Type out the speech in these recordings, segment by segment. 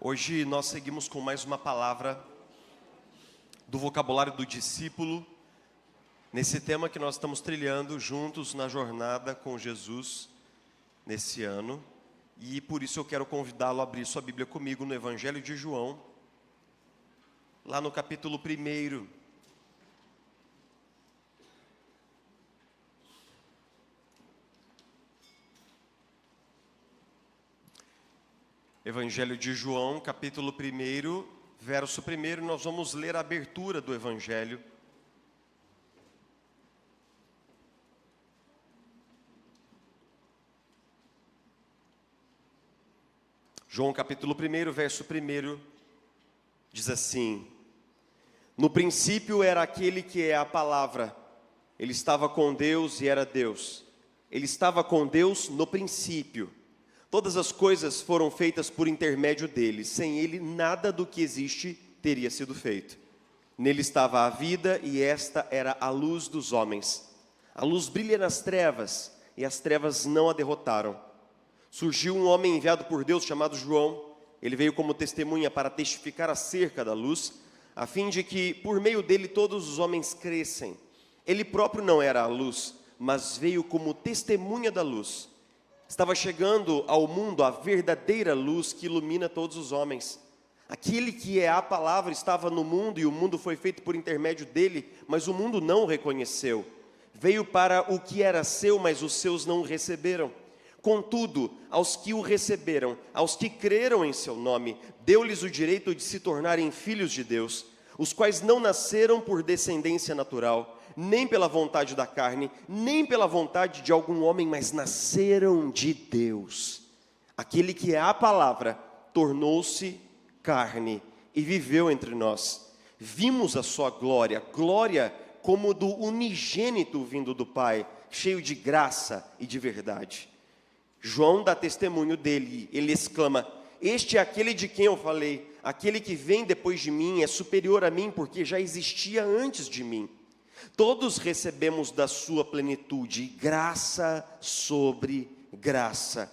Hoje nós seguimos com mais uma palavra do vocabulário do discípulo, nesse tema que nós estamos trilhando juntos na jornada com Jesus nesse ano. E por isso eu quero convidá-lo a abrir sua Bíblia comigo no Evangelho de João, lá no capítulo 1. Evangelho de João, capítulo 1, verso 1, nós vamos ler a abertura do Evangelho. João, capítulo 1, verso 1, diz assim: No princípio era aquele que é a palavra, ele estava com Deus e era Deus. Ele estava com Deus no princípio. Todas as coisas foram feitas por intermédio dele. Sem ele, nada do que existe teria sido feito. Nele estava a vida e esta era a luz dos homens. A luz brilha nas trevas e as trevas não a derrotaram. Surgiu um homem enviado por Deus chamado João. Ele veio como testemunha para testificar acerca da luz, a fim de que por meio dele todos os homens crescem. Ele próprio não era a luz, mas veio como testemunha da luz. Estava chegando ao mundo a verdadeira luz que ilumina todos os homens. Aquele que é a palavra estava no mundo e o mundo foi feito por intermédio dele, mas o mundo não o reconheceu. Veio para o que era seu, mas os seus não o receberam. Contudo, aos que o receberam, aos que creram em seu nome, deu-lhes o direito de se tornarem filhos de Deus, os quais não nasceram por descendência natural, nem pela vontade da carne, nem pela vontade de algum homem, mas nasceram de Deus. Aquele que é a palavra tornou-se carne e viveu entre nós. Vimos a sua glória, glória como do unigênito vindo do Pai, cheio de graça e de verdade. João dá testemunho dele, ele exclama: Este é aquele de quem eu falei, aquele que vem depois de mim é superior a mim, porque já existia antes de mim. Todos recebemos da sua plenitude, graça sobre graça.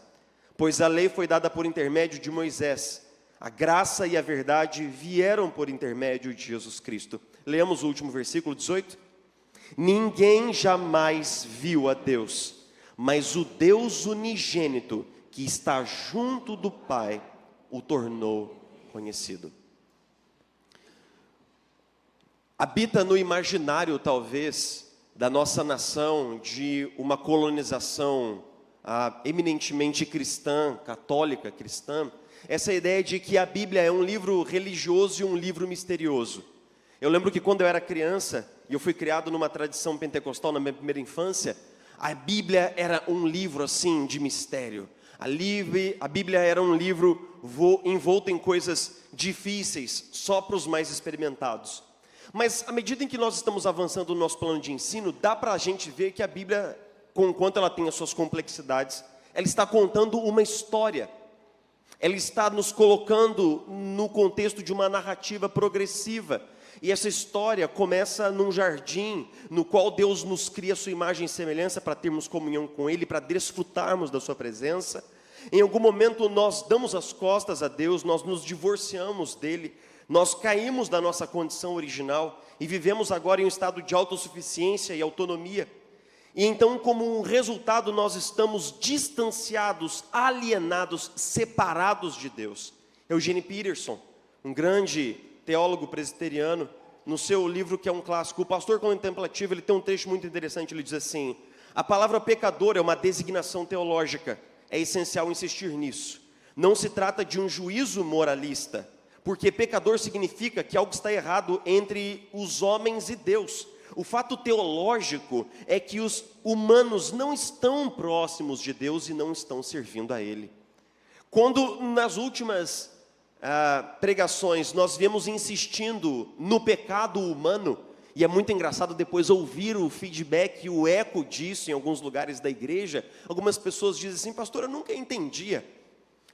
Pois a lei foi dada por intermédio de Moisés. A graça e a verdade vieram por intermédio de Jesus Cristo. Leamos o último versículo 18. Ninguém jamais viu a Deus, mas o Deus unigênito, que está junto do Pai, o tornou conhecido. Habita no imaginário, talvez, da nossa nação, de uma colonização eminentemente cristã, católica cristã, essa ideia de que a Bíblia é um livro religioso e um livro misterioso. Eu lembro que quando eu era criança, e eu fui criado numa tradição pentecostal na minha primeira infância, a Bíblia era um livro assim de mistério. A Bíblia era um livro envolto em coisas difíceis, só para os mais experimentados. Mas à medida em que nós estamos avançando no nosso plano de ensino, dá para a gente ver que a Bíblia, conquanto ela tem as suas complexidades, ela está contando uma história. Ela está nos colocando no contexto de uma narrativa progressiva. E essa história começa num jardim, no qual Deus nos cria a sua imagem e semelhança para termos comunhão com Ele, para desfrutarmos da sua presença. Em algum momento nós damos as costas a Deus, nós nos divorciamos dEle, nós caímos da nossa condição original e vivemos agora em um estado de autossuficiência e autonomia. E então, como um resultado, nós estamos distanciados, alienados, separados de Deus. Eugene Peterson, um grande teólogo presbiteriano, no seu livro que é um clássico, O Pastor Contemplativo, ele tem um trecho muito interessante, ele diz assim: a palavra pecador é uma designação teológica, é essencial insistir nisso. Não se trata de um juízo moralista, porque pecador significa que algo está errado entre os homens e Deus. O fato teológico é que os humanos não estão próximos de Deus e não estão servindo a Ele. Quando nas últimas pregações nós viemos insistindo no pecado humano, e é muito engraçado depois ouvir o feedback e o eco disso em alguns lugares da igreja, algumas pessoas dizem assim: pastor, eu nunca entendia.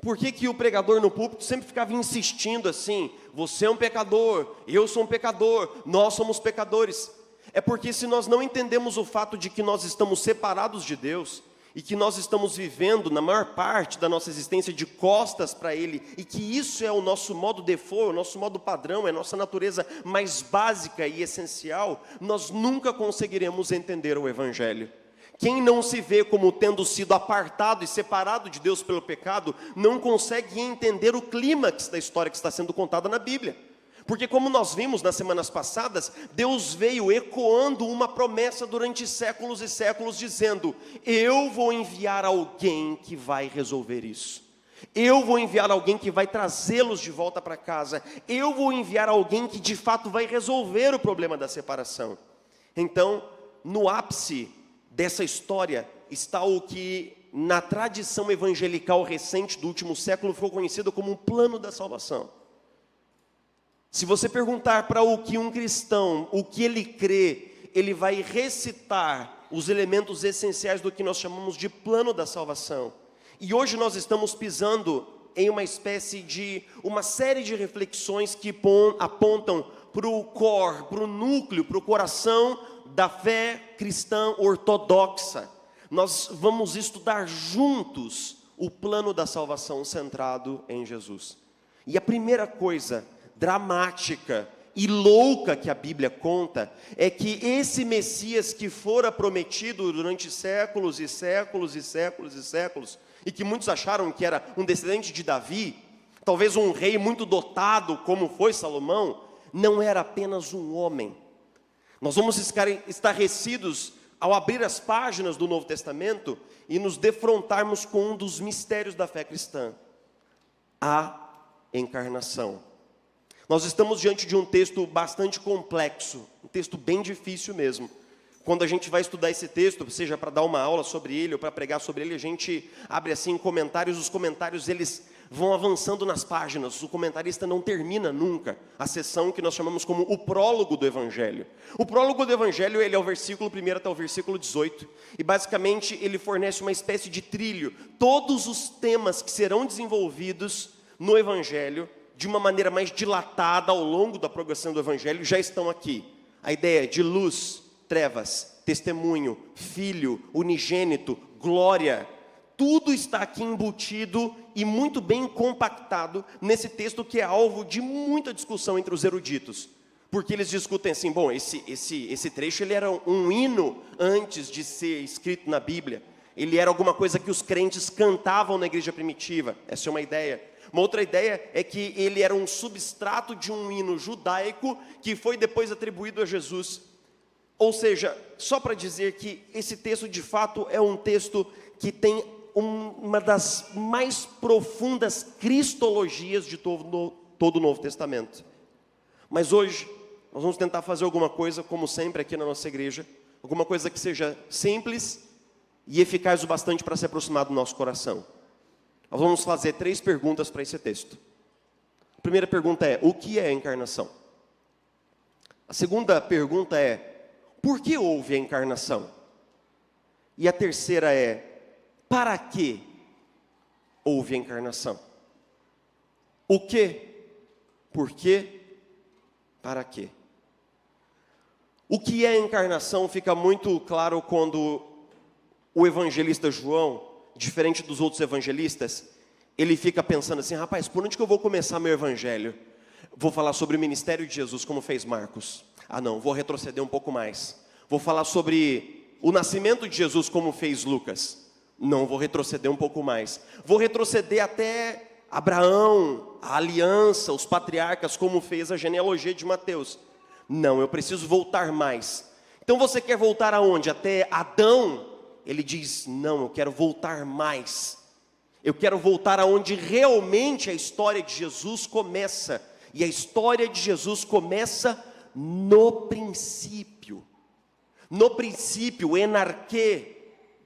Por que o pregador no púlpito sempre ficava insistindo assim: você é um pecador, eu sou um pecador, nós somos pecadores? É porque se nós não entendemos o fato de que nós estamos separados de Deus, e que nós estamos vivendo, na maior parte da nossa existência, de costas para Ele, e que isso é o nosso modo default, o nosso modo padrão, é a nossa natureza mais básica e essencial, nós nunca conseguiremos entender o Evangelho. Quem não se vê como tendo sido apartado e separado de Deus pelo pecado, não consegue entender o clímax da história que está sendo contada na Bíblia. Porque como nós vimos nas semanas passadas, Deus veio ecoando uma promessa durante séculos e séculos, dizendo: eu vou enviar alguém que vai resolver isso. Eu vou enviar alguém que vai trazê-los de volta para casa. Eu vou enviar alguém que de fato vai resolver o problema da separação. Então, no ápice dessa história está o que na tradição evangelical recente do último século ficou conhecido como o plano da salvação. Se você perguntar para o que um cristão, o que ele crê, ele vai recitar os elementos essenciais do que nós chamamos de plano da salvação. E hoje nós estamos pisando em uma espécie de, uma série de reflexões que apontam para o core, para o núcleo, para o coração da fé cristã ortodoxa. Nós vamos estudar juntos o plano da salvação centrado em Jesus. E a primeira coisa dramática e louca que a Bíblia conta é que esse Messias que fora prometido durante séculos e séculos e séculos e séculos, e que muitos acharam que era um descendente de Davi, talvez um rei muito dotado como foi Salomão, não era apenas um homem. Nós vamos ficar estarrecidos ao abrir as páginas do Novo Testamento e nos defrontarmos com um dos mistérios da fé cristã: a encarnação. Nós estamos diante de um texto bastante complexo, um texto bem difícil mesmo. Quando a gente vai estudar esse texto, seja para dar uma aula sobre ele ou para pregar sobre ele, a gente abre assim comentários, os comentários eles vão avançando nas páginas, o comentarista não termina nunca a sessão que nós chamamos como o prólogo do Evangelho. O prólogo do Evangelho, ele é o versículo 1 até o versículo 18, e basicamente ele fornece uma espécie de trilho. Todos os temas que serão desenvolvidos no Evangelho, de uma maneira mais dilatada ao longo da progressão do Evangelho, já estão aqui. A ideia de luz, trevas, testemunho, filho, unigênito, glória, tudo está aqui embutido e muito bem compactado nesse texto que é alvo de muita discussão entre os eruditos. Porque eles discutem assim, bom, esse trecho ele era um hino antes de ser escrito na Bíblia. Ele era alguma coisa que os crentes cantavam na igreja primitiva. Essa é uma ideia. Uma outra ideia é que ele era um substrato de um hino judaico que foi depois atribuído a Jesus. Ou seja, só para dizer que esse texto de fato é um texto que tem uma das mais profundas cristologias de todo o Novo Testamento. Mas hoje nós vamos tentar fazer alguma coisa, como sempre aqui na nossa igreja, alguma coisa que seja simples e eficaz o bastante para se aproximar do nosso coração. Nós vamos fazer 3 perguntas para esse texto. A primeira pergunta é: o que é a encarnação? A segunda pergunta é: por que houve a encarnação? E a terceira é: para que houve a encarnação? O que? Por quê? Para quê? O que é a encarnação fica muito claro quando o evangelista João, diferente dos outros evangelistas, ele fica pensando assim: rapaz, por onde que eu vou começar meu evangelho? Vou falar sobre o ministério de Jesus, como fez Marcos. Ah não, vou retroceder um pouco mais. Vou falar sobre o nascimento de Jesus, como fez Lucas. Não, vou retroceder um pouco mais. Vou retroceder até Abraão, a aliança, os patriarcas, como fez a genealogia de Mateus. Não, eu preciso voltar mais. Então você quer voltar aonde? Até Adão? Ele diz: não, eu quero voltar mais. Eu quero voltar aonde realmente a história de Jesus começa. E a história de Jesus começa no princípio. No princípio, enarquê,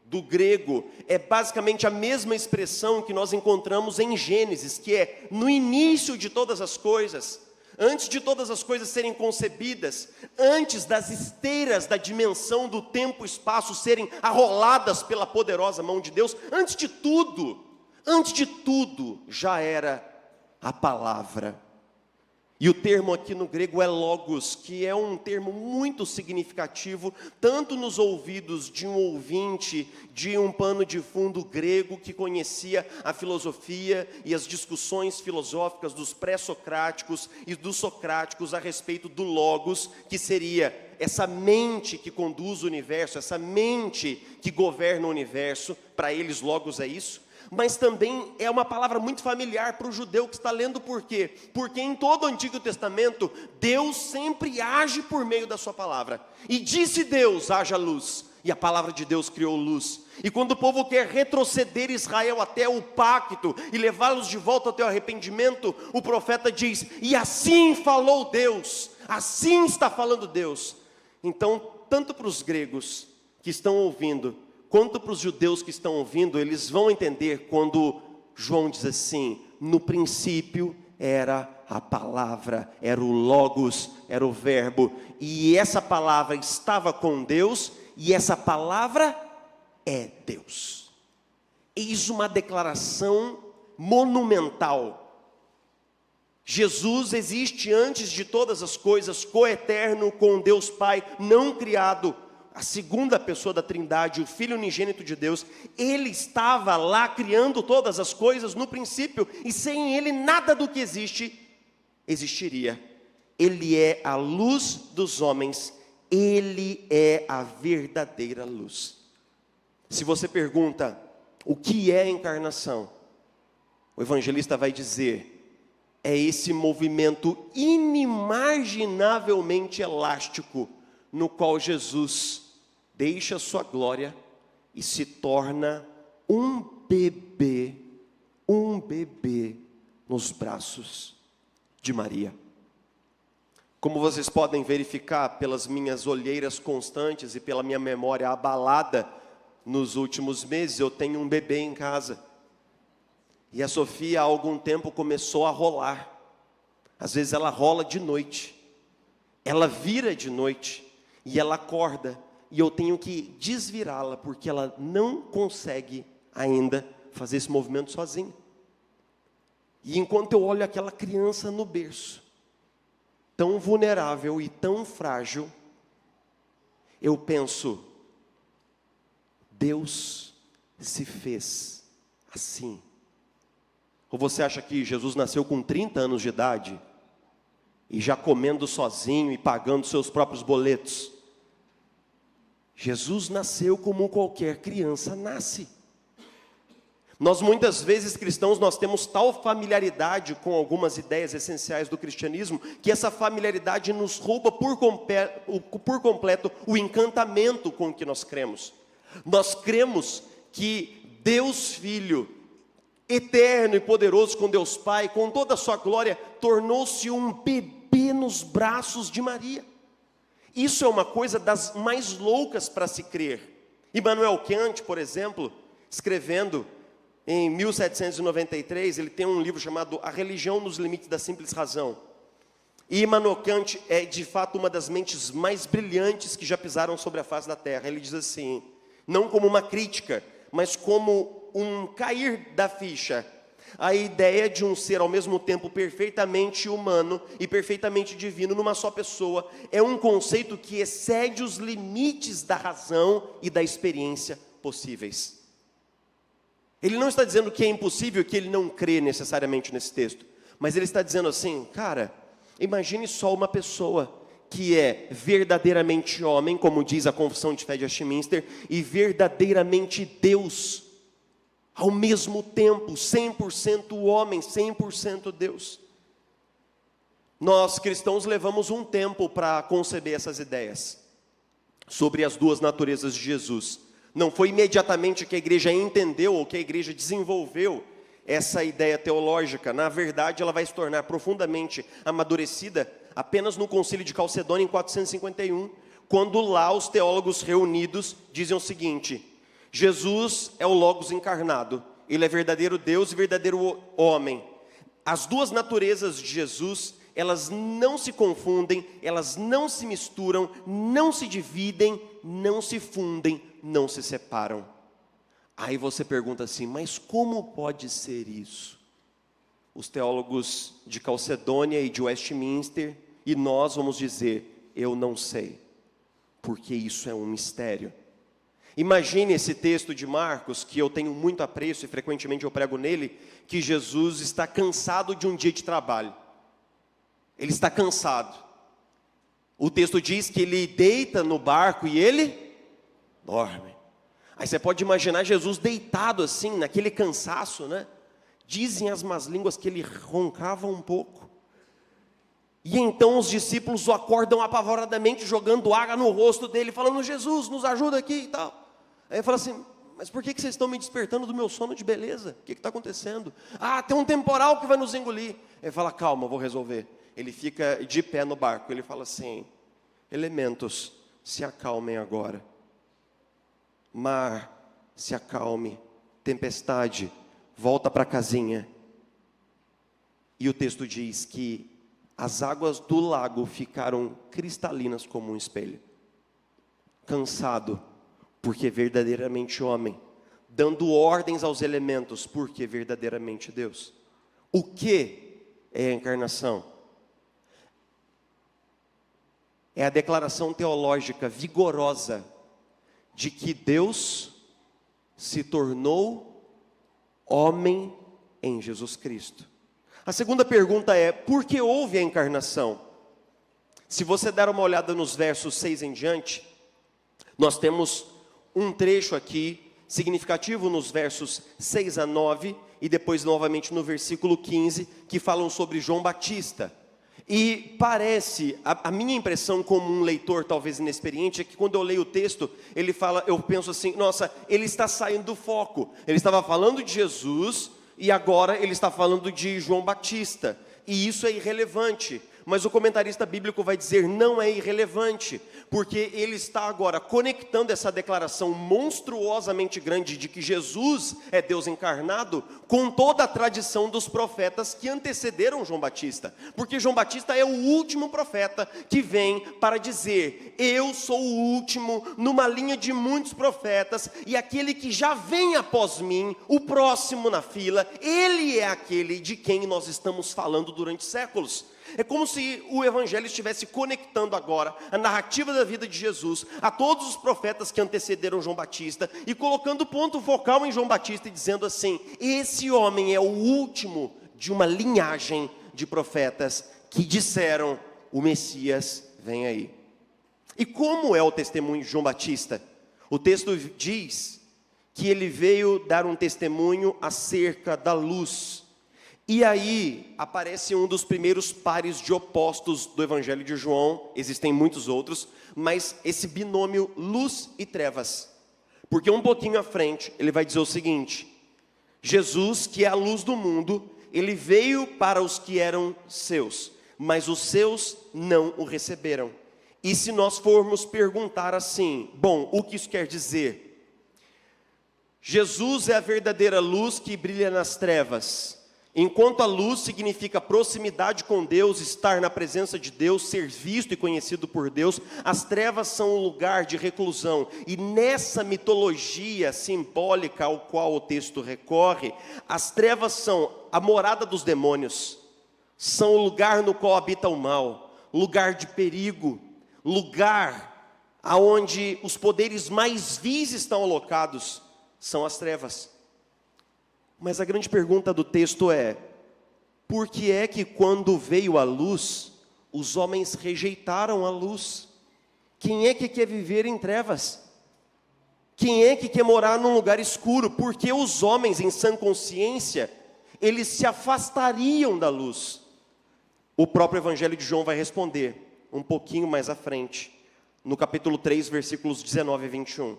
do grego, é basicamente a mesma expressão que nós encontramos em Gênesis, que é no início de todas as coisas, antes de todas as coisas serem concebidas, antes das esteiras da dimensão do tempo e espaço serem arroladas pela poderosa mão de Deus, antes de tudo, já era a palavra. E o termo aqui no grego é logos, que é um termo muito significativo, tanto nos ouvidos de um ouvinte de um pano de fundo grego que conhecia a filosofia e as discussões filosóficas dos pré-socráticos e dos socráticos a respeito do logos, que seria essa mente que conduz o universo, essa mente que governa o universo. Para eles, logos é isso. Mas também é uma palavra muito familiar para o judeu que está lendo. Por quê? Porque em todo o Antigo Testamento, Deus sempre age por meio da sua palavra. E disse Deus, haja luz. E a palavra de Deus criou luz. E quando o povo quer retroceder Israel até o pacto e levá-los de volta até o arrependimento, o profeta diz, e assim falou Deus, assim está falando Deus. Então, tanto para os gregos que estão ouvindo, quanto para os judeus que estão ouvindo, eles vão entender quando João diz assim, no princípio era a palavra, era o logos, era o verbo, e essa palavra estava com Deus, e essa palavra é Deus. Eis uma declaração monumental. Jesus existe antes de todas as coisas, coeterno com Deus Pai, não criado, a segunda pessoa da Trindade, o Filho unigênito de Deus. Ele estava lá criando todas as coisas no princípio, e sem Ele nada do que existe, existiria. Ele é a luz dos homens, Ele é a verdadeira luz. Se você pergunta, o que é a encarnação? O evangelista vai dizer, é esse movimento inimaginavelmente elástico, no qual Jesus deixa sua glória e se torna um bebê nos braços de Maria. Como vocês podem verificar pelas minhas olheiras constantes e pela minha memória abalada nos últimos meses, eu tenho um bebê em casa. E a Sofia há algum tempo começou a rolar. Às vezes ela rola de noite, ela vira de noite e ela acorda. E eu tenho que desvirá-la, porque ela não consegue ainda fazer esse movimento sozinha. E enquanto eu olho aquela criança no berço, tão vulnerável e tão frágil, eu penso, Deus se fez assim. Ou você acha que Jesus nasceu com 30 anos de idade, e já comendo sozinho e pagando seus próprios boletos? Jesus nasceu como qualquer criança nasce. Nós muitas vezes cristãos, nós temos tal familiaridade com algumas ideias essenciais do cristianismo, que essa familiaridade nos rouba por completo o encantamento com o que nós cremos. Nós cremos que Deus Filho, eterno e poderoso com Deus Pai, com toda a sua glória, tornou-se um bebê nos braços de Maria. Isso é uma coisa das mais loucas para se crer. Immanuel Kant, por exemplo, escrevendo em 1793, ele tem um livro chamado A Religião nos Limites da Simples Razão. E Immanuel Kant é de fato uma das mentes mais brilhantes que já pisaram sobre a face da terra. Ele diz assim, não como uma crítica, mas como um cair da ficha, a ideia de um ser ao mesmo tempo perfeitamente humano e perfeitamente divino numa só pessoa, é um conceito que excede os limites da razão e da experiência possíveis. Ele não está dizendo que é impossível, que ele não crê necessariamente nesse texto, mas ele está dizendo assim, cara, imagine só uma pessoa que é verdadeiramente homem, como diz a Confissão de Fé de Westminster, e verdadeiramente Deus, ao mesmo tempo, 100% homem, 100% Deus. Nós cristãos levamos um tempo para conceber essas ideias sobre as duas naturezas de Jesus. Não foi imediatamente que a igreja entendeu ou que a igreja desenvolveu essa ideia teológica. Na verdade, ela vai se tornar profundamente amadurecida apenas no Concílio de Calcedônia em 451, quando lá os teólogos reunidos dizem o seguinte: Jesus é o Logos encarnado, Ele é verdadeiro Deus e verdadeiro homem. As duas naturezas de Jesus, elas não se confundem, elas não se misturam, não se dividem, não se fundem, não se separam. Aí você pergunta assim, mas como pode ser isso? os teólogos de Calcedônia e de Westminster, e nós vamos dizer, eu não sei, porque isso é um mistério. Imagine esse texto de Marcos, que eu tenho muito apreço e frequentemente eu prego nele, que Jesus está cansado de um dia de trabalho. Ele está cansado. O texto diz que ele deita no barco e ele dorme. Aí você pode imaginar Jesus deitado assim, naquele cansaço, né? Dizem as más línguas que ele roncava um pouco. E então os discípulos o acordam apavoradamente, jogando água no rosto dele, falando, Jesus, nos ajuda aqui e tal. Aí ele fala assim, mas por que vocês estão me despertando do meu sono de beleza? O que está acontecendo? Ah, tem um temporal que vai nos engolir. Ele fala, calma, eu vou resolver. Ele fica de pé no barco, ele fala assim, elementos, se acalmem agora. Mar, se acalme. Tempestade, volta para a casinha. E o texto diz que as águas do lago ficaram cristalinas como um espelho. Cansado, porque verdadeiramente homem. Dando ordens aos elementos, porque verdadeiramente Deus. O que é a encarnação? É a declaração teológica vigorosa de que Deus se tornou homem em Jesus Cristo. A segunda pergunta é, por que houve a encarnação? Se você der uma olhada nos versos 6 em diante, nós temos um trecho aqui significativo nos versos 6 a 9 e depois novamente no versículo 15, que falam sobre João Batista. E parece, a minha impressão como um leitor talvez inexperiente, é que quando eu leio o texto, ele fala, eu penso assim, nossa, ele está saindo do foco. Ele estava falando de Jesus e agora ele está falando de João Batista. E isso é irrelevante. Mas o comentarista bíblico vai dizer, não é irrelevante, porque ele está agora conectando essa declaração monstruosamente grande de que Jesus é Deus encarnado, com toda a tradição dos profetas que antecederam João Batista. Porque João Batista é o último profeta que vem para dizer, eu sou o último numa linha de muitos profetas, e aquele que já vem após mim, o próximo na fila, ele é aquele de quem nós estamos falando durante séculos. É como se o Evangelho estivesse conectando agora a narrativa da vida de Jesus a todos os profetas que antecederam João Batista e colocando ponto focal em João Batista e dizendo assim, esse homem é o último de uma linhagem de profetas que disseram, o Messias vem aí. E como é o testemunho de João Batista? O texto diz que ele veio dar um testemunho acerca da luz. E aí aparece um dos primeiros pares de opostos do Evangelho de João, existem muitos outros, mas esse binômio luz e trevas. Porque um pouquinho à frente ele vai dizer o seguinte, Jesus, que é a luz do mundo, ele veio para os que eram seus, mas os seus não o receberam. E se nós formos perguntar assim, bom, o que isso quer dizer? Jesus é a verdadeira luz que brilha nas trevas. Enquanto a luz significa proximidade com Deus, estar na presença de Deus, ser visto e conhecido por Deus, as trevas são um lugar de reclusão. E nessa mitologia simbólica ao qual o texto recorre, as trevas são a morada dos demônios, são o lugar no qual habita o mal, lugar de perigo, lugar aonde os poderes mais vis estão alocados, são as trevas. Mas a grande pergunta do texto é, por que é que quando veio a luz, os homens rejeitaram a luz? Quem é que quer viver em trevas? Quem é que quer morar num lugar escuro? Porque os homens em sã consciência, eles se afastariam da luz. O próprio Evangelho de João vai responder, um pouquinho mais à frente, no capítulo 3, versículos 19 e 21.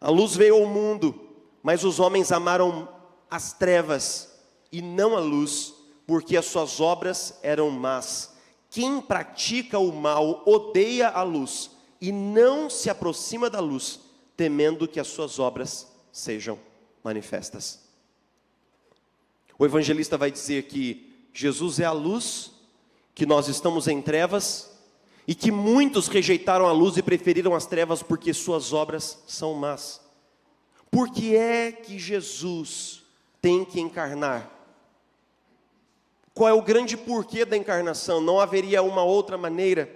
A luz veio ao mundo, mas os homens amaram as trevas e não a luz, porque as suas obras eram más. Quem pratica o mal odeia a luz e não se aproxima da luz, temendo que as suas obras sejam manifestas. O evangelista vai dizer que Jesus é a luz, que nós estamos em trevas, e que muitos rejeitaram a luz e preferiram as trevas porque suas obras são más. Por que é que Jesus tem que encarnar? Qual é o grande porquê da encarnação? Não haveria uma outra maneira?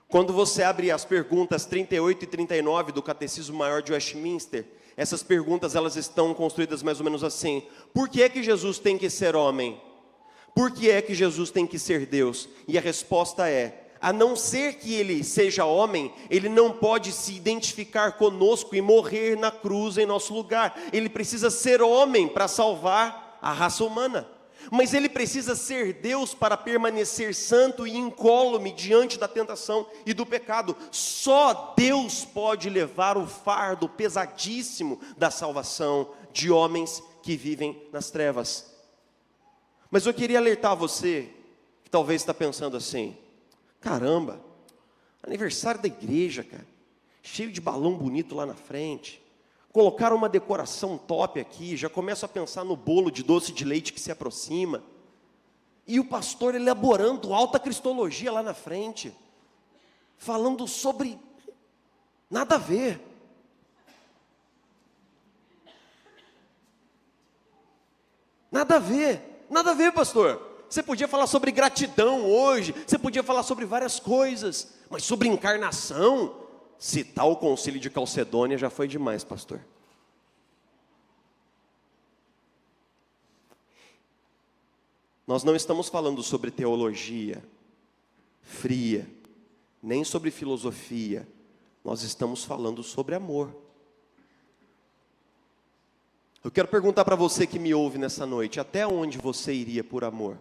Quando você abre as perguntas 38 e 39 do Catecismo Maior de Westminster, essas perguntas elas estão construídas mais ou menos assim: por que é que Jesus tem que ser homem? Por que é que Jesus tem que ser Deus? E a resposta é: a não ser que ele seja homem, ele não pode se identificar conosco e morrer na cruz em nosso lugar. Ele precisa ser homem para salvar a raça humana. Mas ele precisa ser Deus para permanecer santo e incólume diante da tentação e do pecado. Só Deus pode levar o fardo pesadíssimo da salvação de homens que vivem nas trevas. Mas eu queria alertar você, que talvez está pensando assim: caramba, aniversário da igreja, cara, cheio de balão bonito lá na frente, colocaram uma decoração top aqui, já começo a pensar no bolo de doce de leite que se aproxima, e o pastor elaborando alta cristologia lá na frente, falando sobre nada a ver. Nada a ver, nada a ver, pastor. Você podia falar sobre gratidão hoje, você podia falar sobre várias coisas, mas sobre encarnação, citar o concílio de Calcedônia já foi demais, pastor. Nós não estamos falando sobre teologia fria, nem sobre filosofia, nós estamos falando sobre amor. Eu quero perguntar para você que me ouve nessa noite: até onde você iria por amor?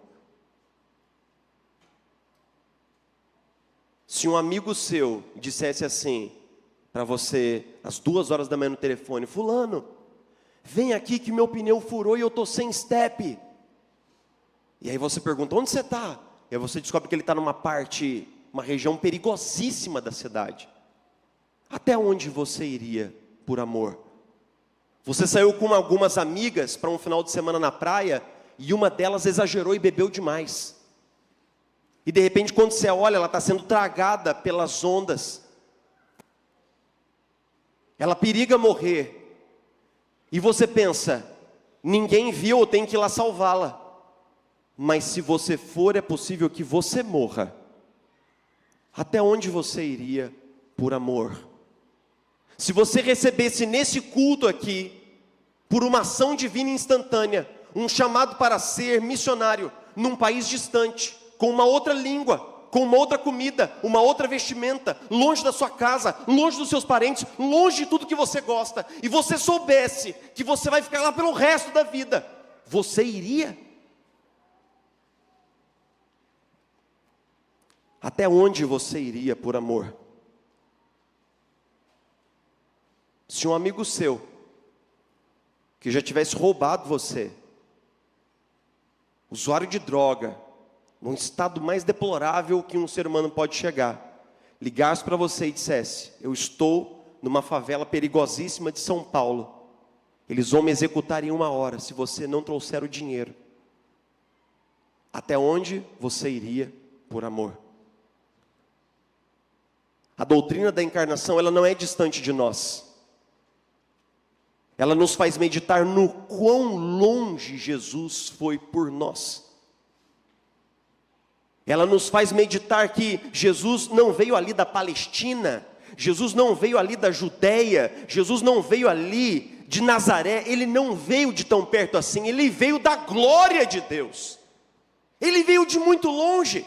Se um amigo seu dissesse assim para você, às 2h da manhã no telefone: fulano, vem aqui que meu pneu furou e eu estou sem step. E aí você pergunta: onde você está? E aí você descobre que ele está numa região perigosíssima da cidade. Até onde você iria por amor? Você saiu com algumas amigas para um final de semana na praia, e uma delas exagerou e bebeu demais. E de repente, quando você olha, ela está sendo tragada pelas ondas. Ela periga morrer. E você pensa: ninguém viu, eu tenho que ir lá salvá-la. Mas se você for, é possível que você morra. Até onde você iria por amor? Se você recebesse nesse culto aqui, por uma ação divina instantânea, um chamado para ser missionário num país distante, com uma outra língua, com uma outra comida, uma outra vestimenta, longe da sua casa, longe dos seus parentes, longe de tudo que você gosta, e você soubesse que você vai ficar lá pelo resto da vida, você iria? Até onde você iria por amor? Se um amigo seu, que já tivesse roubado você, usuário de droga, num estado mais deplorável que um ser humano pode chegar, ligasse para você e dissesse: eu estou numa favela perigosíssima de São Paulo, eles vão me executar em 1 hora, se você não trouxer o dinheiro. Até onde você iria por amor? A doutrina da encarnação, ela não é distante de nós. Ela nos faz meditar no quão longe Jesus foi por nós. Ela nos faz meditar que Jesus não veio ali da Palestina, Jesus não veio ali da Judéia, Jesus não veio ali de Nazaré, Ele não veio de tão perto assim, Ele veio da glória de Deus. Ele veio de muito longe.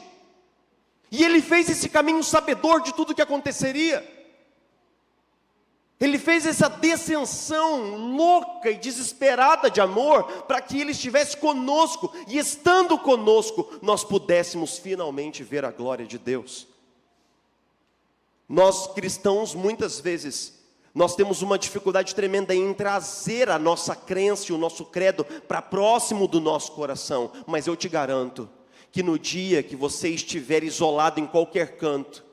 E Ele fez esse caminho sabedor de tudo que aconteceria. Ele fez essa descensão louca e desesperada de amor, para que Ele estivesse conosco, e estando conosco, nós pudéssemos finalmente ver a glória de Deus. Nós cristãos, muitas vezes, nós temos uma dificuldade tremenda em trazer a nossa crença e o nosso credo para próximo do nosso coração, mas eu te garanto, que no dia que você estiver isolado em qualquer canto,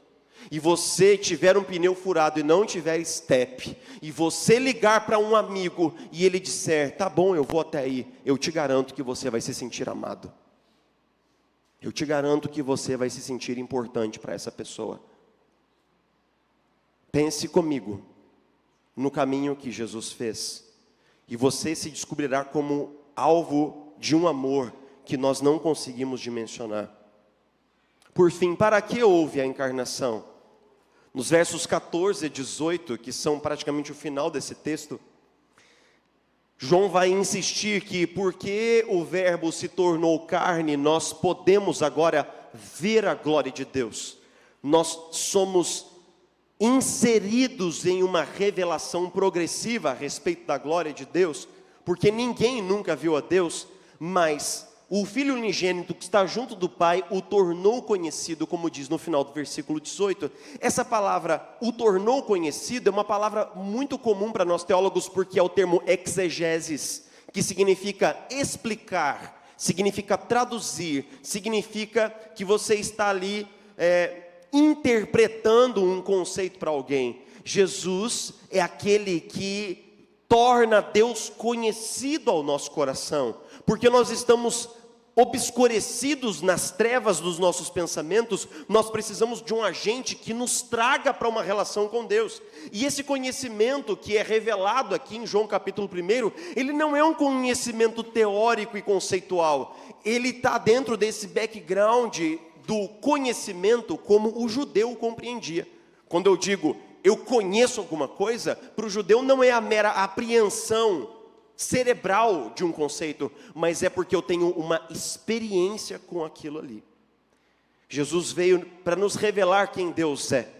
e você tiver um pneu furado e não tiver step, e você ligar para um amigo e ele disser: tá bom, eu vou até aí, eu te garanto que você vai se sentir amado. Eu te garanto que você vai se sentir importante para essa pessoa. Pense comigo no caminho que Jesus fez, e você se descobrirá como alvo de um amor que nós não conseguimos dimensionar. Por fim, para que houve a encarnação? Nos versos 14 e 18, que são praticamente o final desse texto, João vai insistir que porque o Verbo se tornou carne, nós podemos agora ver a glória de Deus. Nós somos inseridos em uma revelação progressiva a respeito da glória de Deus, porque ninguém nunca viu a Deus, mas o Filho unigênito que está junto do Pai o tornou conhecido, como diz no final do versículo 18. Essa palavra, o tornou conhecido, é uma palavra muito comum para nós teólogos, porque é o termo exegeses, que significa explicar, significa traduzir, significa que você está ali interpretando um conceito para alguém. Jesus é aquele que torna Deus conhecido ao nosso coração, porque nós estamos obscurecidos nas trevas dos nossos pensamentos. Nós precisamos de um agente que nos traga para uma relação com Deus, e esse conhecimento que é revelado aqui em João capítulo 1, ele não é um conhecimento teórico e conceitual, ele está dentro desse background do conhecimento como o judeu compreendia. Quando eu digo, eu conheço alguma coisa, para o judeu não é a mera apreensão cerebral de um conceito, mas é porque eu tenho uma experiência com aquilo ali. Jesus veio para nos revelar quem Deus é.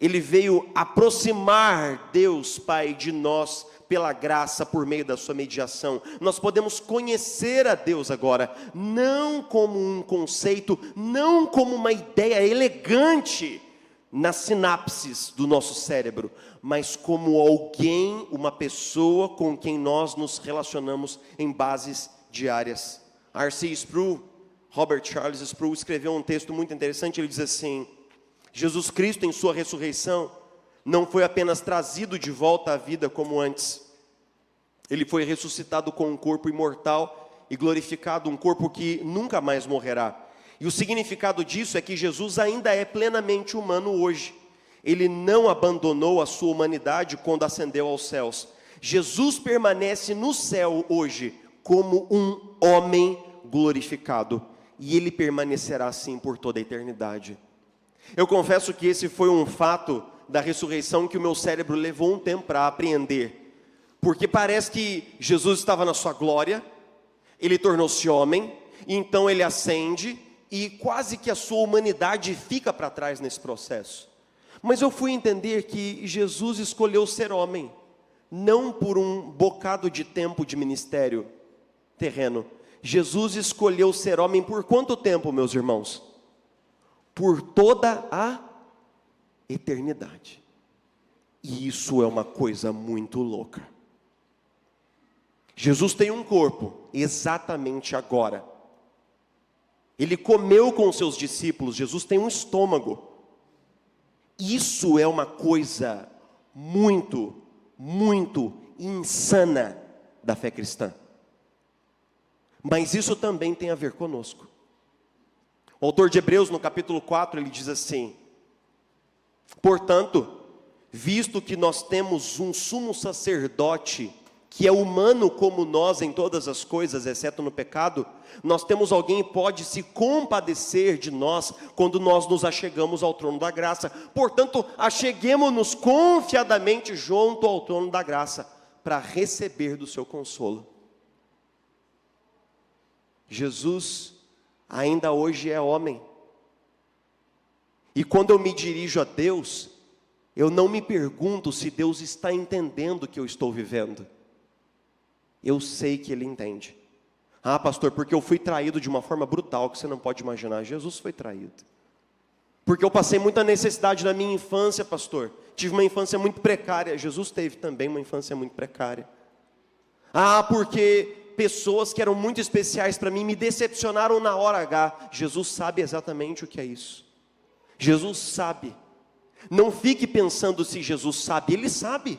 Ele veio aproximar Deus Pai de nós pela graça, por meio da sua mediação. Nós podemos conhecer a Deus agora, não como um conceito, não como uma ideia elegante nas sinapses do nosso cérebro, mas como alguém, uma pessoa com quem nós nos relacionamos em bases diárias. R.C. Sproul, Robert Charles Sproul, escreveu um texto muito interessante. Ele diz assim: Jesus Cristo, em sua ressurreição, não foi apenas trazido de volta à vida como antes. Ele foi ressuscitado com um corpo imortal e glorificado, um corpo que nunca mais morrerá. E o significado disso é que Jesus ainda é plenamente humano hoje. Ele não abandonou a sua humanidade quando ascendeu aos céus. Jesus permanece no céu hoje como um homem glorificado, e ele permanecerá assim por toda a eternidade. Eu confesso que esse foi um fato da ressurreição que o meu cérebro levou um tempo para apreender, porque parece que Jesus estava na sua glória, ele tornou-se homem, e então ele ascende, e quase que a sua humanidade fica para trás nesse processo. Mas eu fui entender que Jesus escolheu ser homem, não por um bocado de tempo de ministério terreno. Jesus escolheu ser homem por quanto tempo, meus irmãos? Por toda a eternidade. E isso é uma coisa muito louca. Jesus tem um corpo exatamente agora. Ele comeu com os seus discípulos. Jesus tem um estômago. Isso é uma coisa muito, muito insana da fé cristã. Mas isso também tem a ver conosco. O autor de Hebreus, no capítulo 4, ele diz assim: portanto, visto que nós temos um sumo sacerdote que é humano como nós em todas as coisas, exceto no pecado, nós temos alguém que pode se compadecer de nós quando nós nos achegamos ao trono da graça. Portanto, acheguemo-nos confiadamente junto ao trono da graça, para receber do seu consolo. Jesus ainda hoje é homem. E quando eu me dirijo a Deus, eu não me pergunto se Deus está entendendo o que eu estou vivendo. Eu sei que Ele entende. Ah, pastor, porque eu fui traído de uma forma brutal que você não pode imaginar. Jesus foi traído. Porque eu passei muita necessidade na minha infância, pastor. Tive uma infância muito precária. Jesus teve também uma infância muito precária. Ah, porque pessoas que eram muito especiais para mim me decepcionaram na hora H. Jesus sabe exatamente o que é isso. Jesus sabe. Não fique pensando se Jesus sabe. Ele sabe.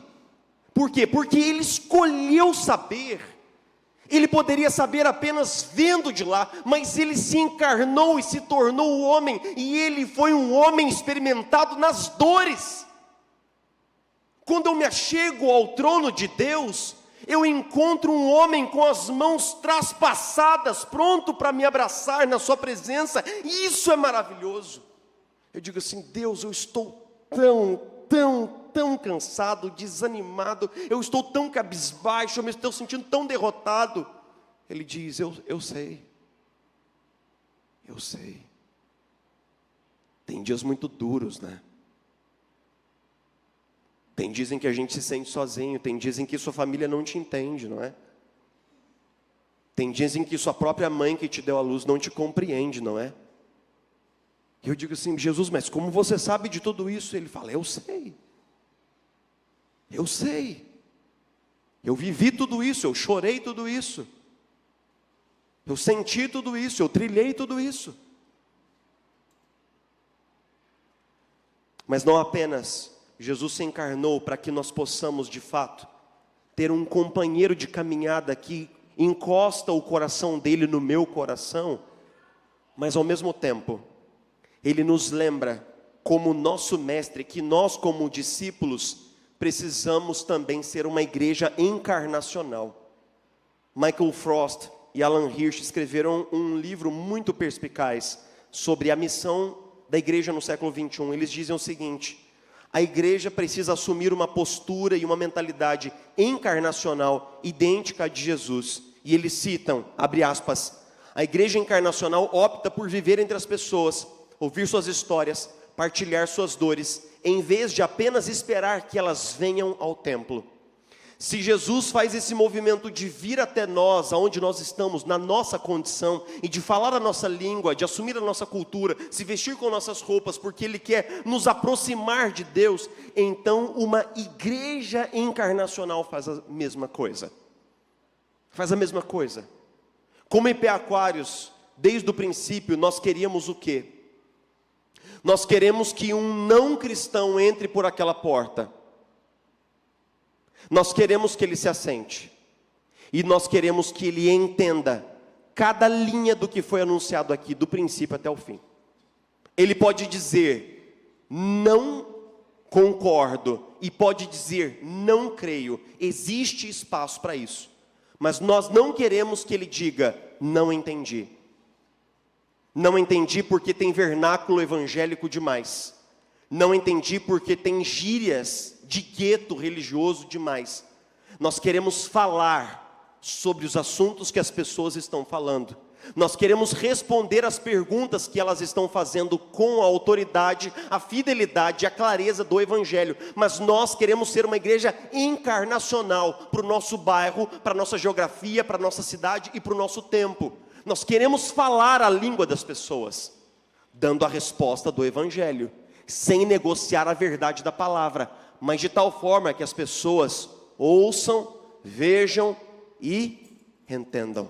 Por quê? Porque Ele escolheu saber. Ele poderia saber apenas vendo de lá, mas Ele se encarnou e se tornou o homem, e Ele foi um homem experimentado nas dores. Quando eu me achego ao trono de Deus, Eu encontro um homem com as mãos traspassadas, pronto para me abraçar na sua presença, e isso é maravilhoso. Eu digo assim: Deus, eu estou tão cansado, desanimado, eu estou tão cabisbaixo, eu me estou sentindo tão derrotado. Ele diz: eu sei. Tem dias muito duros, né? Tem dias em que a gente se sente sozinho, tem dias em que sua família não te entende, não é? Tem dias em que sua própria mãe que te deu a luz não te compreende, não é? E eu digo assim: Jesus, mas como você sabe de tudo isso? Ele fala: eu sei. Eu vivi tudo isso, eu chorei tudo isso. Eu senti tudo isso, eu trilhei tudo isso. Mas não apenas Jesus se encarnou para que nós possamos, de fato, ter um companheiro de caminhada que encosta o coração dele no meu coração, mas ao mesmo tempo, ele nos lembra, como nosso mestre, que nós como discípulos, precisamos também ser uma igreja encarnacional. Michael Frost e Alan Hirsch escreveram um livro muito perspicaz sobre a missão da igreja no século 21. Eles dizem o seguinte: a igreja precisa assumir uma postura e uma mentalidade encarnacional idêntica à de Jesus. E eles citam, abre aspas: a igreja encarnacional opta por viver entre as pessoas, ouvir suas histórias, partilhar suas dores, em vez de apenas esperar que elas venham ao templo. Se Jesus faz esse movimento de vir até nós, aonde nós estamos, na nossa condição, e de falar a nossa língua, de assumir a nossa cultura, se vestir com nossas roupas, porque Ele quer nos aproximar de Deus, então uma igreja encarnacional faz a mesma coisa. Como IP Aquários, desde o princípio, nós queríamos o quê? Nós queremos que um não cristão entre por aquela porta. Nós queremos que ele se assente. E nós queremos que ele entenda cada linha do que foi anunciado aqui, do princípio até o fim. Ele pode dizer: não concordo, e pode dizer: não creio. Existe espaço para isso. Mas nós não queremos que ele diga: não entendi. Não entendi porque tem vernáculo evangélico demais. Não entendi porque tem gírias de gueto religioso demais. Nós queremos falar sobre os assuntos que as pessoas estão falando. Nós queremos responder às perguntas que elas estão fazendo com a autoridade, a fidelidade e a clareza do Evangelho. Mas nós queremos ser uma igreja encarnacional para o nosso bairro, para a nossa geografia, para a nossa cidade e para o nosso tempo. Nós queremos falar a língua das pessoas, dando a resposta do Evangelho, sem negociar a verdade da palavra, mas de tal forma que as pessoas ouçam, vejam e entendam.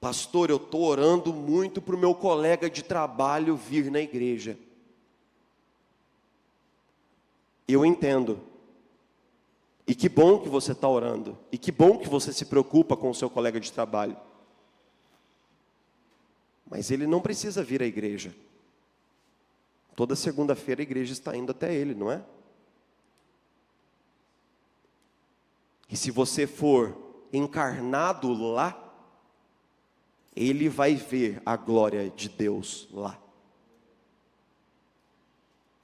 Pastor, eu estou orando muito para o meu colega de trabalho vir na igreja. Eu entendo. E que bom que você está orando. E que bom que você se preocupa com o seu colega de trabalho. Mas ele não precisa vir à igreja. Toda segunda-feira a igreja está indo até ele, não é? E se você for encarnado lá, ele vai ver a glória de Deus lá.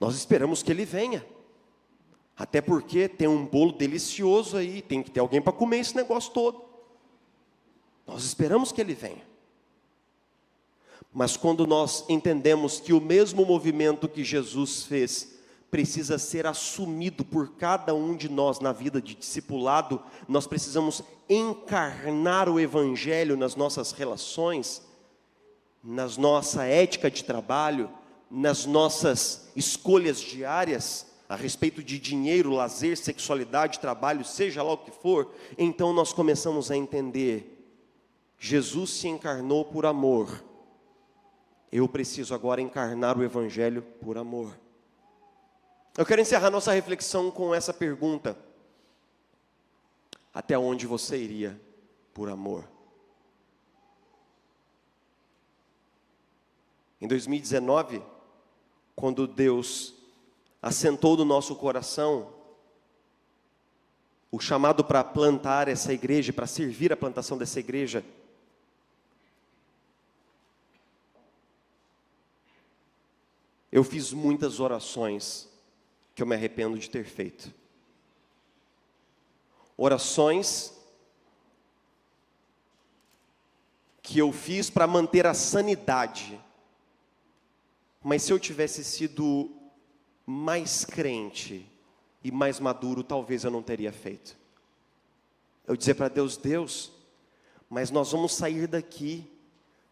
Nós esperamos que ele venha. Até porque tem um bolo delicioso aí, tem que ter alguém para comer esse negócio todo. Nós esperamos que ele venha. Mas quando nós entendemos que o mesmo movimento que Jesus fez precisa ser assumido por cada um de nós na vida de discipulado, nós precisamos encarnar o Evangelho nas nossas relações, na nossa ética de trabalho, nas nossas escolhas diárias, a respeito de dinheiro, lazer, sexualidade, trabalho, seja lá o que for. Então nós começamos a entender: Jesus se encarnou por amor. Eu preciso agora encarnar o Evangelho por amor. Eu quero encerrar nossa reflexão com essa pergunta: até onde você iria por amor? Em 2019, quando Deus assentou no nosso coração o chamado para plantar essa igreja, para servir a plantação dessa igreja, eu fiz muitas orações que eu me arrependo de ter feito. Orações que eu fiz para manter a sanidade. Mas se eu tivesse sido mais crente e mais maduro, talvez eu não teria feito. Eu dizer para Deus, Deus, mas nós vamos sair daqui,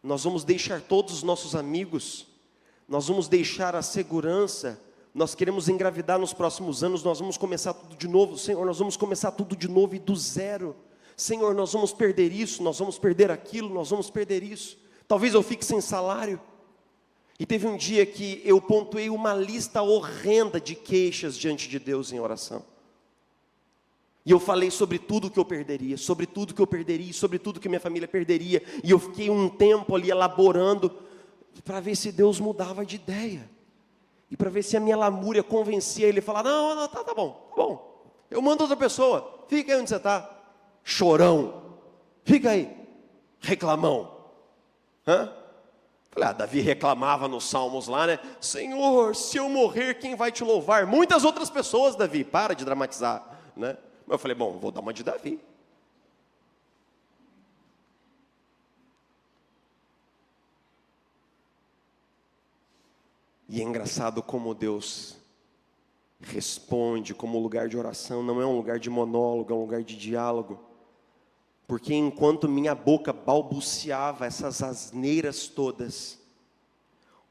nós vamos deixar todos os nossos amigos, nós vamos deixar a segurança, nós queremos engravidar nos próximos anos, nós vamos começar tudo de novo, Senhor, nós vamos começar tudo de novo e do zero. Senhor, nós vamos perder isso, nós vamos perder aquilo, nós vamos perder isso. Talvez eu fique sem salário. E teve um dia que eu pontuei uma lista horrenda de queixas diante de Deus em oração. E eu falei sobre tudo que eu perderia, sobre tudo que eu perderia, sobre tudo que minha família perderia. E eu fiquei um tempo ali elaborando para ver se Deus mudava de ideia. E para ver se a minha lamúria convencia ele a falar, não, tá bom. Eu mando outra pessoa, fica aí onde você está. Chorão, fica aí, reclamão. Falei, Davi reclamava nos salmos lá, né? Senhor, se eu morrer, quem vai te louvar? Muitas outras pessoas, Davi, para de dramatizar, né? Mas eu falei, bom, vou dar uma de Davi. E é engraçado como Deus responde, como lugar de oração não é um lugar de monólogo, é um lugar de diálogo. Porque enquanto minha boca balbuciava essas asneiras todas,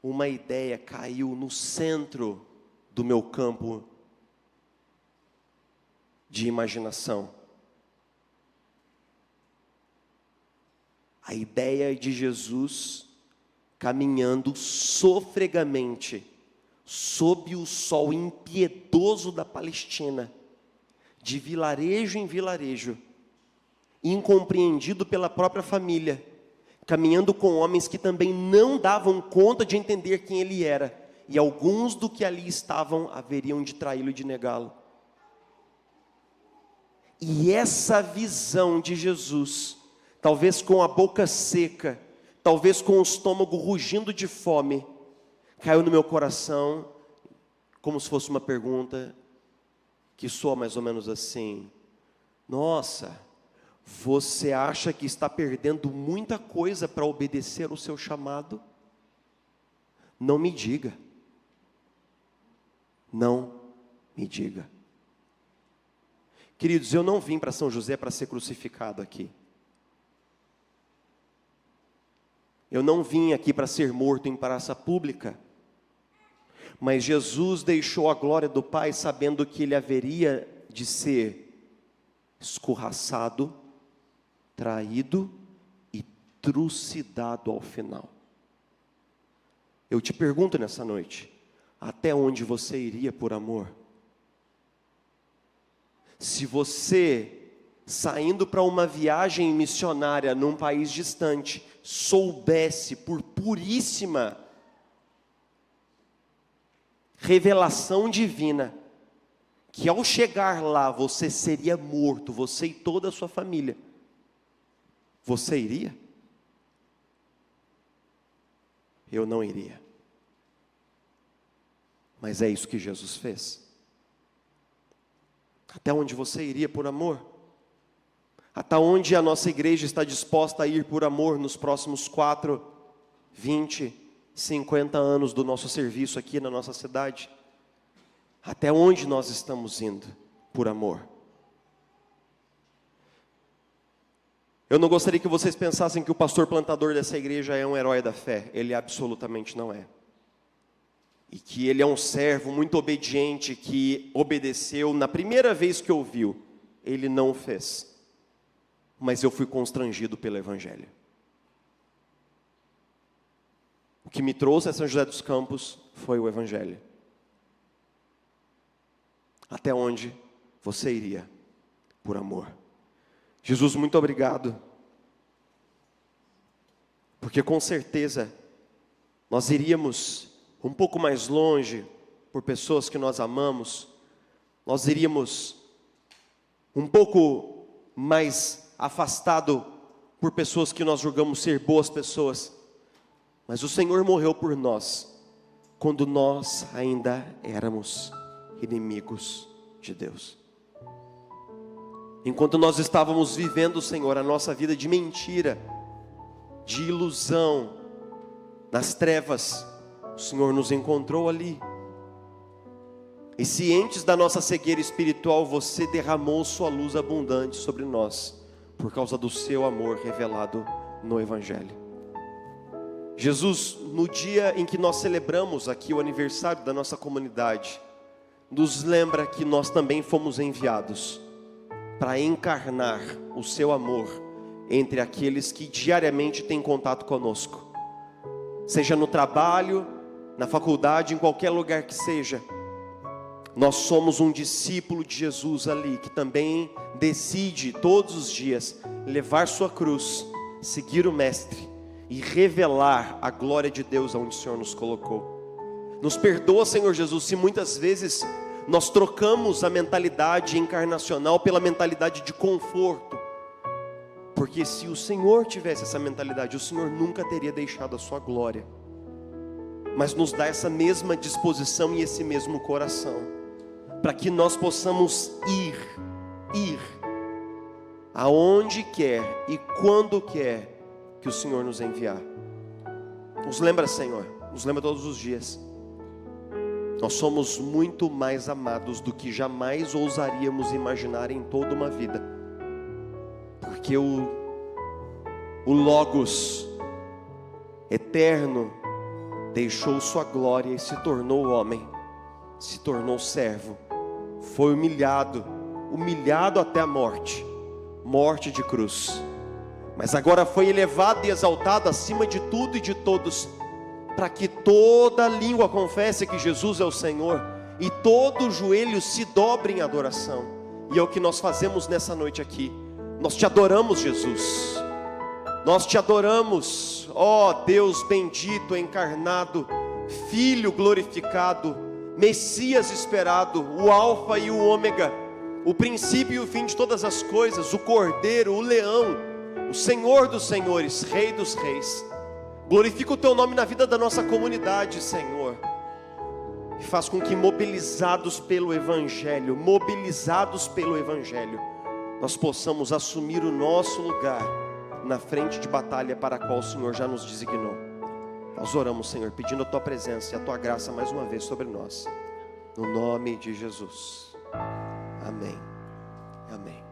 uma ideia caiu no centro do meu campo de imaginação. A ideia de Jesus caminhando sofregamente sob o sol impiedoso da Palestina, de vilarejo em vilarejo, incompreendido pela própria família, caminhando com homens que também não davam conta de entender quem ele era, e alguns do que ali estavam haveriam de traí-lo e de negá-lo. E essa visão de Jesus, talvez com a boca seca, talvez com o estômago rugindo de fome, caiu no meu coração, como se fosse uma pergunta, que soa mais ou menos assim, nossa, você acha que está perdendo muita coisa para obedecer o seu chamado? Não me diga. Não me diga. Queridos, eu não vim para São José para ser crucificado aqui. Eu não vim aqui para ser morto em praça pública. Mas Jesus deixou a glória do Pai sabendo que ele haveria de ser escorraçado, traído e trucidado ao final. Eu te pergunto nessa noite, até onde você iria por amor? Se você, saindo para uma viagem missionária num país distante, soubesse por puríssima revelação divina, que ao chegar lá você seria morto, você e toda a sua família, você iria? Eu não iria. Mas é isso que Jesus fez. Até onde você iria por amor? Até onde a nossa igreja está disposta a ir por amor nos próximos 4, 20, 50 anos do nosso serviço aqui na nossa cidade? Até onde nós estamos indo por amor? Eu não gostaria que vocês pensassem que o pastor plantador dessa igreja é um herói da fé. Ele absolutamente não é. E que ele é um servo muito obediente, que obedeceu na primeira vez que ouviu. Ele não o fez. Mas eu fui constrangido pelo Evangelho. O que me trouxe a São José dos Campos foi o Evangelho. Até onde você iria por amor? Jesus, muito obrigado. Porque com certeza nós iríamos um pouco mais longe por pessoas que nós amamos. Nós iríamos um pouco mais afastado por pessoas que nós julgamos ser boas pessoas, mas o Senhor morreu por nós, quando nós ainda éramos inimigos de Deus. Enquanto nós estávamos vivendo, Senhor, a nossa vida de mentira, de ilusão, nas trevas, o Senhor nos encontrou ali. E cientes da nossa cegueira espiritual, você derramou sua luz abundante sobre nós, por causa do seu amor revelado no Evangelho. Jesus, no dia em que nós celebramos aqui o aniversário da nossa comunidade, nos lembra que nós também fomos enviados para encarnar o seu amor entre aqueles que diariamente têm contato conosco, seja no trabalho, na faculdade, em qualquer lugar que seja. Nós somos um discípulo de Jesus ali, que também decide todos os dias levar sua cruz, seguir o Mestre e revelar a glória de Deus aonde o Senhor nos colocou. Nos perdoa, Senhor Jesus, se muitas vezes nós trocamos a mentalidade encarnacional pela mentalidade de conforto, porque se o Senhor tivesse essa mentalidade, o Senhor nunca teria deixado a sua glória, mas nos dá essa mesma disposição e esse mesmo coração, para que nós possamos ir aonde quer e quando quer que o Senhor nos enviar. Nos lembra, Senhor, nos lembra todos os dias. Nós somos muito mais amados do que jamais ousaríamos imaginar em toda uma vida, porque o Logos eterno deixou sua glória e se tornou homem, se tornou servo, foi humilhado até a morte de cruz, mas agora foi elevado e exaltado acima de tudo e de todos, para que toda língua confesse que Jesus é o Senhor, e todo joelho se dobre em adoração. E é o que nós fazemos nessa noite aqui. Nós te adoramos, Jesus. Nós te adoramos, ó Deus bendito, encarnado, Filho glorificado, Messias esperado, o Alfa e o Ômega, o princípio e o fim de todas as coisas, o Cordeiro, o Leão, o Senhor dos senhores, Rei dos reis. Glorifica o teu nome na vida da nossa comunidade, Senhor, e faz com que mobilizados pelo Evangelho, nós possamos assumir o nosso lugar na frente de batalha para a qual o Senhor já nos designou. Nós oramos, Senhor, pedindo a tua presença e a tua graça mais uma vez sobre nós, no nome de Jesus. Amém. Amém.